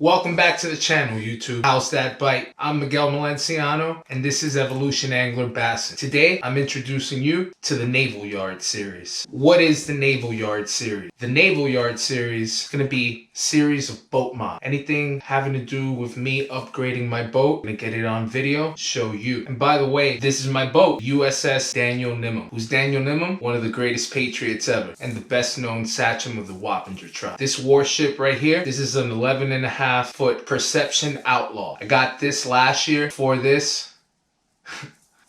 Welcome back to the channel, YouTube. How's that bite? I'm Miguel Malenciano, and this is Evolution Angler Bassin. Today, I'm introducing you to the Naval Yard series. What is the Naval Yard series? The Naval Yard series is going to be a series of boat mods. Anything having to do with me upgrading my boat, I'm going to get it on video, show you. And by the way, this is my boat, USS Daniel Nimmo. Who's Daniel Nimmo? One of the greatest patriots ever, and the best known sachem of the Wappinger tribe. This warship right here, this is an 11.5 foot Perception Outlaw. I got this last year. For this,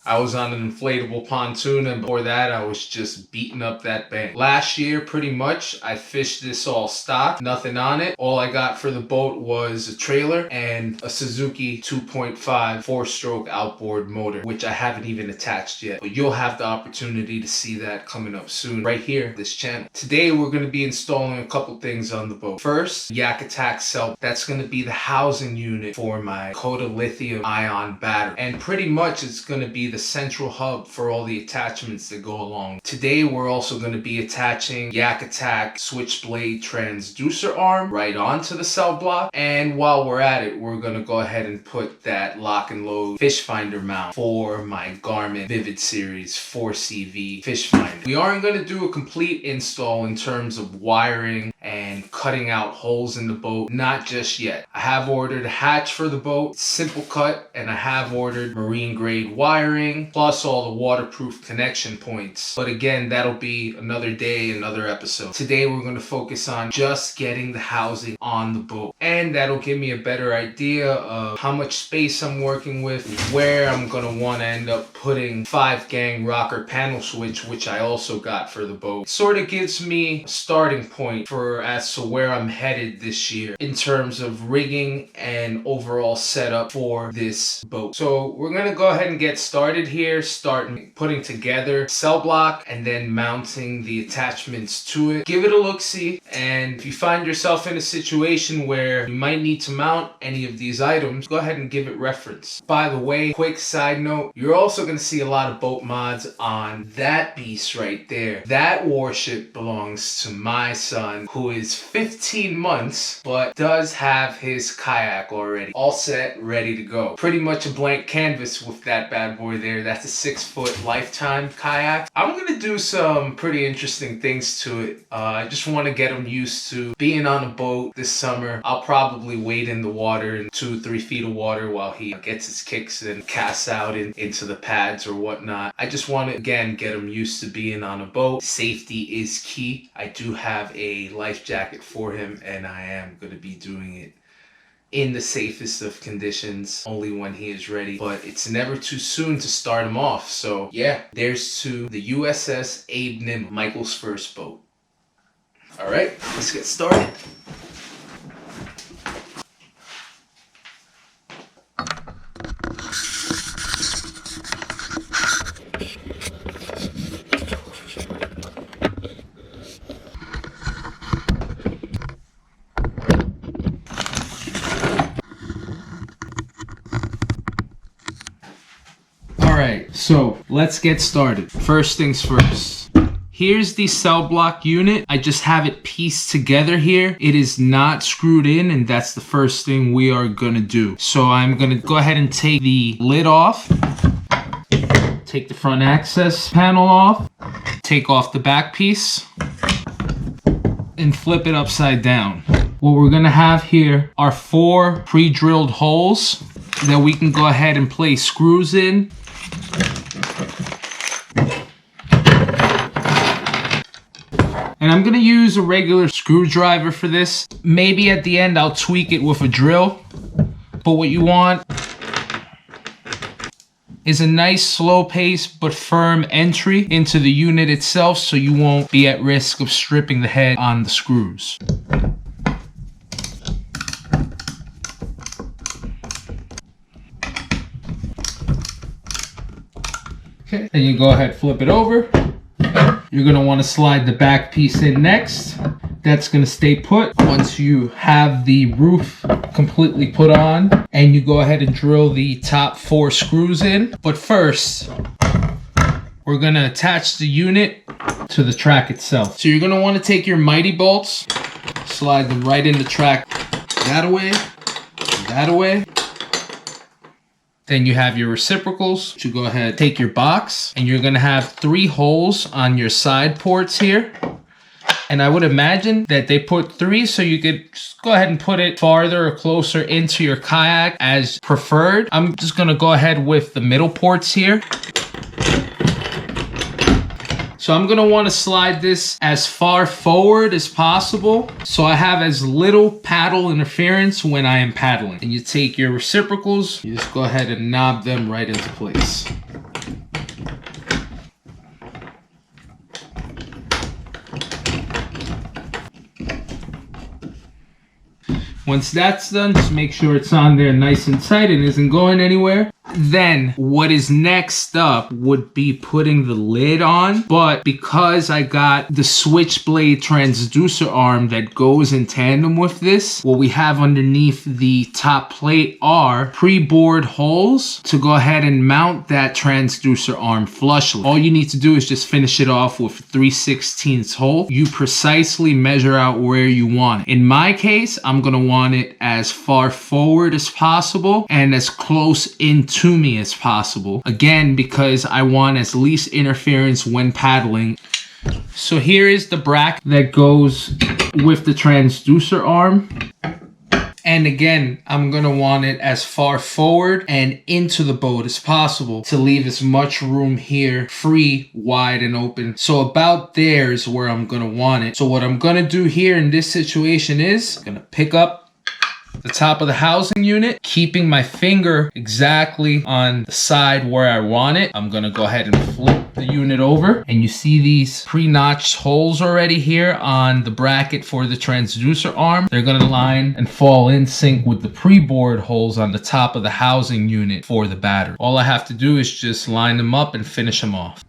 I was on an inflatable pontoon, and before that I was just beating up that bank. Last year, pretty much, I fished this all stock, nothing on it. All I got for the boat was a trailer and a Suzuki 2.5 4-stroke outboard motor, which I haven't even attached yet. But you'll have the opportunity to see that coming up soon, right here, this channel. Today, we're going to be installing a couple things on the boat. First, Yak Attack cell. That's going to be the housing unit for my Coda lithium ion battery. And pretty much it's going to be the central hub for all the attachments that go along. Today we're also going to be attaching Yak Attack Switchblade transducer arm right onto the cell block, and while we're at it, we're going to go ahead and put that lock and load fish finder mount for my Garmin Vivid Series 4CV fish finder. We aren't going to do a complete install in terms of wiring and cutting out holes in the boat, not just yet. I have ordered a hatch for the boat, simple cut, and I have ordered marine grade wiring plus all the waterproof connection points. But again, that'll be another day, another episode. Today we're going to focus on just getting the housing on the boat, and that'll give me a better idea of how much space I'm working with, where I'm going to want to end up putting 5-gang rocker panel switch, which I also got for the boat. Sort of gives me a starting point for as to where I'm headed this year in terms of rigging and overall setup for this boat. So we're going to go ahead and get started here, starting putting together cell block and then mounting the attachments to it. Give it a look-see, and if you find yourself in a situation where you might need to mount any of these items, go ahead and give it reference. By the way, quick side note, you're also going to see a lot of boat mods on that beast right there. That warship belongs to my son, who is 15 months but does have his kayak already all set, ready to go. Pretty much a blank canvas with that bad boy there. That's a 6-foot Lifetime kayak. I'm gonna do some pretty interesting things to it. I just want to get him used to being on a boat this summer. I'll probably wade in the water in 2-3 feet of water while he gets his kicks and casts out into the pads or whatnot. I just want to again get him used to being on a boat. Safety is key. I do have a life jacket for him, and I am going to be doing it in the safest of conditions, only when he is ready. But it's never too soon to start him off. So yeah, there's to the USS Abe Nimmo, Michael's first boat. All right, let's get started. Alright, so let's get started. First things first. Here's the cell block unit. I just have it pieced together here. It is not screwed in, and that's the first thing we are going to do. So I'm going to go ahead and take the lid off. Take the front access panel off. Take off the back piece. And flip it upside down. What we're going to have here are 4 pre-drilled holes that we can go ahead and place screws in. And I'm going to use a regular screwdriver for this. Maybe at the end I'll tweak it with a drill. But what you want is a nice slow pace but firm entry into the unit itself, so you won't be at risk of stripping the head on the screws. Okay, then you go ahead, flip it over. You're going to want to slide the back piece in next. That's going to stay put. Once you have the roof completely put on, and you go ahead and drill the top 4 screws in. But first, we're going to attach the unit to the track itself. So you're going to want to take your mighty bolts, slide them right in the track that way, that away. Then you have your reciprocals. You go ahead, take your box, and you're gonna have 3 holes on your side ports here. And I would imagine that they put 3 so you could just go ahead and put it farther or closer into your kayak as preferred. I'm just gonna go ahead with the middle ports here. So I'm gonna wanna slide this as far forward as possible so I have as little paddle interference when I am paddling. And you take your reciprocals, you just go ahead and knob them right into place. Once that's done, just make sure it's on there nice and tight and isn't going anywhere. Then what is next up would be putting the lid on, but because I got the Switchblade transducer arm that goes in tandem with this, what we have underneath the top plate are pre-bored holes to go ahead and mount that transducer arm flushly. All you need to do is just finish it off with 3/16 hole. You precisely measure out where you want it. In my case, I'm gonna want it as far forward as possible and as close into me as possible. Again, because I want as least interference when paddling. So here is the bracket that goes with the transducer arm. And again, I'm gonna want it as far forward and into the boat as possible to leave as much room here free, wide, and open. So about there is where I'm gonna want it. So what I'm gonna do here in this situation is I'm gonna pick up the top of the housing unit, keeping my finger exactly on the side where I want it. I'm gonna go ahead and flip the unit over, and you see these pre-notched holes already here on the bracket for the transducer arm. They're gonna line and fall in sync with the pre-bored holes on the top of the housing unit for the battery. All I have to do is just line them up and finish them off.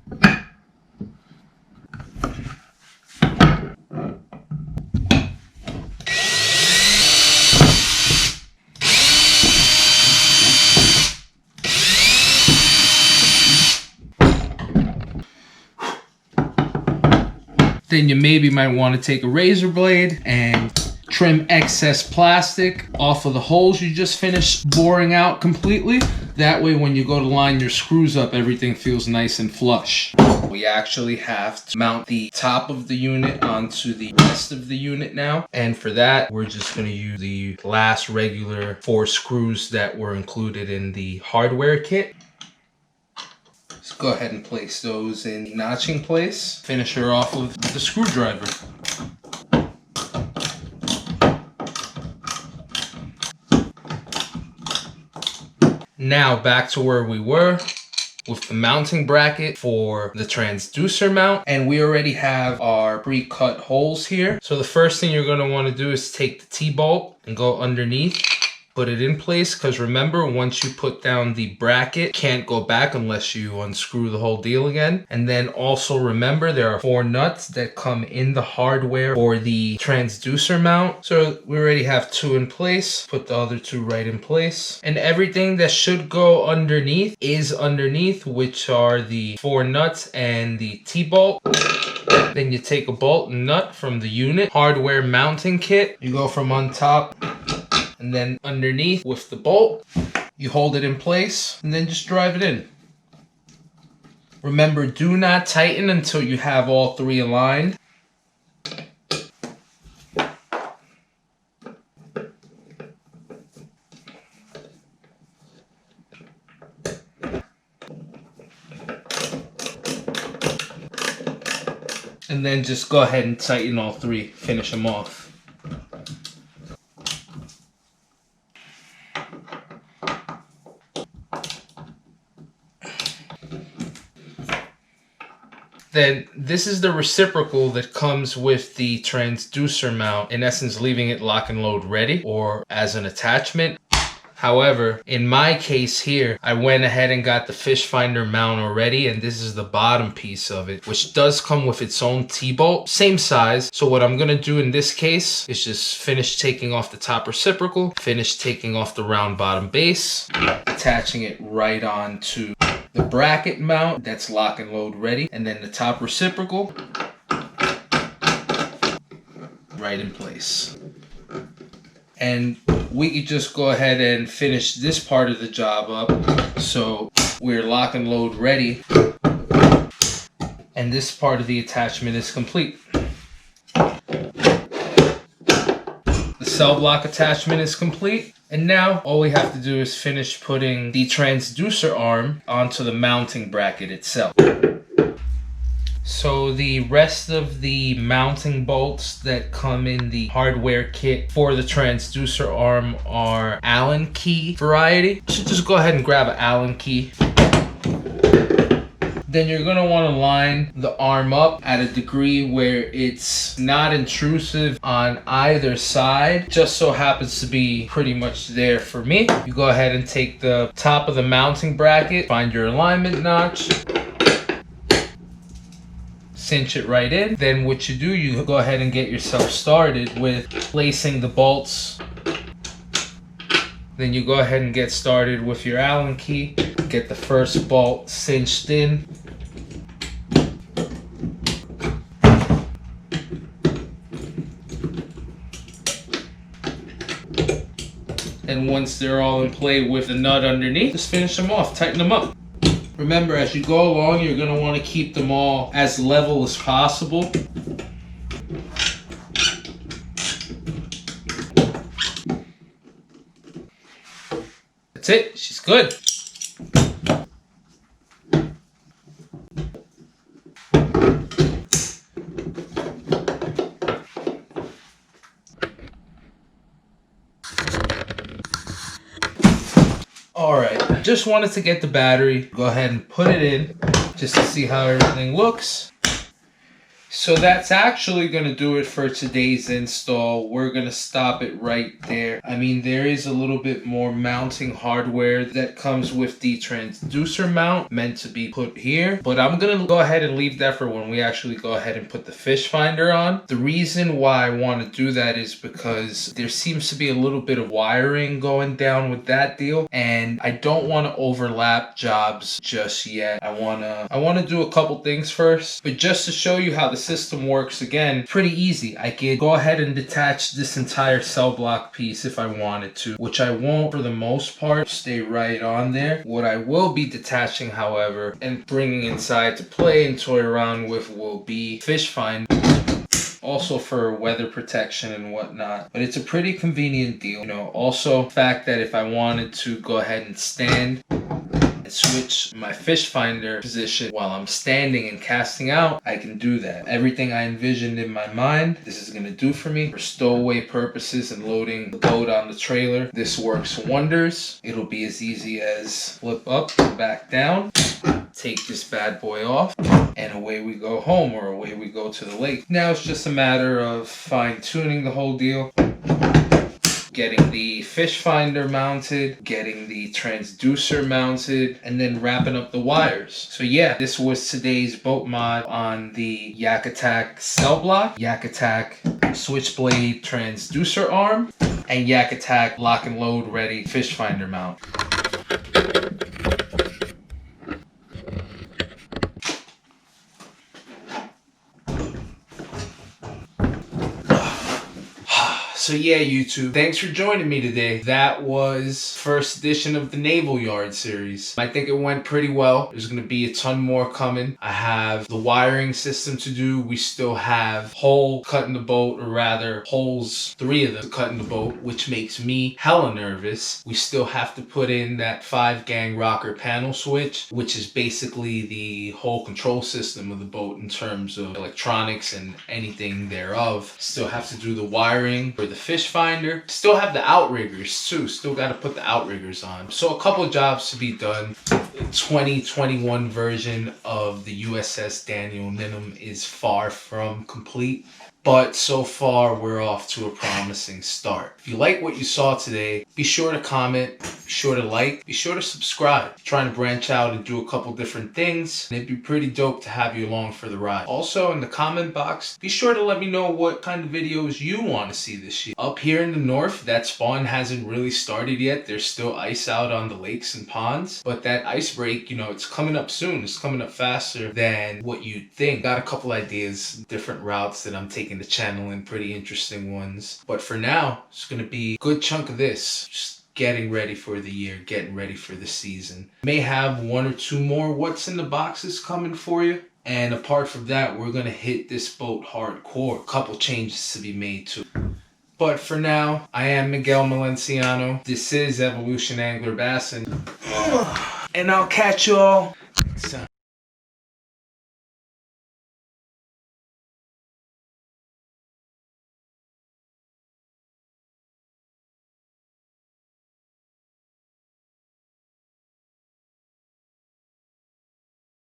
Then you maybe might want to take a razor blade and trim excess plastic off of the holes you just finished boring out completely. That way when you go to line your screws up, everything feels nice and flush. We actually have to mount the top of the unit onto the rest of the unit now. And for that, we're just going to use the last regular 4 screws that were included in the hardware kit. Go ahead and place those in the notching place. Finish her off with the screwdriver. Now back to where we were with the mounting bracket for the transducer mount, and we already have our pre-cut holes here. So the first thing you're going to want to do is take the T-bolt and go underneath. Put it in place, because remember, once you put down the bracket, can't go back unless you unscrew the whole deal again. And then also remember, there are 4 nuts that come in the hardware for the transducer mount. So we already have 2 in place. Put the other 2 right in place. And everything that should go underneath is underneath, which are the 4 nuts and the T-bolt. Then you take a bolt and nut from the unit hardware mounting kit. You go from on top and then underneath with the bolt. You hold it in place and then just drive it in. Remember, do not tighten until you have all 3 aligned. And then just go ahead and tighten all 3, finish them off. Then this is the reciprocal that comes with the transducer mount, in essence leaving it lock and load ready or as an attachment. However, in my case here, I went ahead and got the fish finder mount already, and this is the bottom piece of it, which does come with its own T-bolt, same size. So what I'm gonna do in this case is just finish taking off the top reciprocal, finish taking off the round bottom base, attaching it right onto the bracket mount that's lock and load ready, and then the top reciprocal right in place. And we could just go ahead and finish this part of the job up. So we're lock and load ready. And this part of the attachment is complete. The cell block attachment is complete. And now all we have to do is finish putting the transducer arm onto the mounting bracket itself. So the rest of the mounting bolts that come in the hardware kit for the transducer arm are Allen key variety. You should just go ahead and grab an Allen key. Then you're going to want to line the arm up at a degree where it's not intrusive on either side. Just so happens to be pretty much there for me. You go ahead and take the top of the mounting bracket, find your alignment notch, cinch it right in. Then what you do, you go ahead and get yourself started with placing the bolts. Then you go ahead and get started with your Allen key. Get the first bolt cinched in. And once they're all in play with the nut underneath, just finish them off, tighten them up. Remember, as you go along, you're going to want to keep them all as level as possible. That's it, she's good. Alright, just wanted to get the battery, go ahead and put it in just to see how everything looks. So that's actually going to do it for today's install. We're going to stop it right there. I mean, there is a little bit more mounting hardware that comes with the transducer mount meant to be put here. But I'm going to go ahead and leave that for when we actually go ahead and put the fish finder on. The reason why I want to do that is because there seems to be a little bit of wiring going down with that deal. And I don't want to overlap jobs just yet. I want to do a couple things first. But just to show you how the system works, again, pretty easy. I could go ahead and detach this entire cell block piece if I wanted to, which I won't for the most part. Stay right on there. What I will be detaching, however, and bringing inside to play and toy around with will be fish finder. Also for weather protection and whatnot, but it's a pretty convenient deal. You know, also the fact that if I wanted to go ahead and stand and switch my fish finder position while I'm standing and casting out, I can do that. Everything I envisioned in my mind, this is going to do for me for stowaway purposes and loading the boat on the trailer. This works wonders. It'll be as easy as flip up and back down, take this bad boy off, and away we go home, or away we go to the lake. Now it's just a matter of fine-tuning the whole deal, getting the fish finder mounted, getting the transducer mounted, and then wrapping up the wires. So yeah, this was today's boat mod on the Yak Attack cell block, Yak Attack Switchblade transducer arm, and Yak Attack lock and load ready fish finder mount. So yeah, YouTube, thanks for joining me today. That was first edition of the Naval Yard series. I think it went pretty well. There's going to be a ton more coming. I have the wiring system to do. We still have hole cut in the boat, or rather holes, 3 of them to cut in the boat, which makes me hella nervous. We still have to put in that 5-gang rocker panel switch, which is basically the whole control system of the boat in terms of electronics and anything thereof. Still have to do the wiring for the fish finder. Still have the outriggers too. Still got to put the outriggers on. So a couple jobs to be done. The 2021 version of the USS Daniel Ninham is far from complete, but so far we're off to a promising start. If you like what you saw today, be sure to comment, be sure to like, be sure to subscribe. I'm trying to branch out and do a couple different things, and it'd be pretty dope to have you along for the ride. Also, in the comment box, be sure to let me know what kind of videos you want to see this year. Up here in the north, that spawn hasn't really started yet. There's still ice out on the lakes and ponds, but that ice break, you know, it's coming up soon. It's coming up faster than what you'd think. Got a couple ideas, different routes that I'm taking taking the channel in pretty interesting ones. But for now, it's going to be a good chunk of this. Just getting ready for the year, getting ready for the season. May have one or two more what's in the boxes coming for you. And apart from that, we're going to hit this boat hardcore. A couple changes to be made too. But for now, I am Miguel Malenciano. This is Evolution Angler Bassin. And I'll catch you all next time.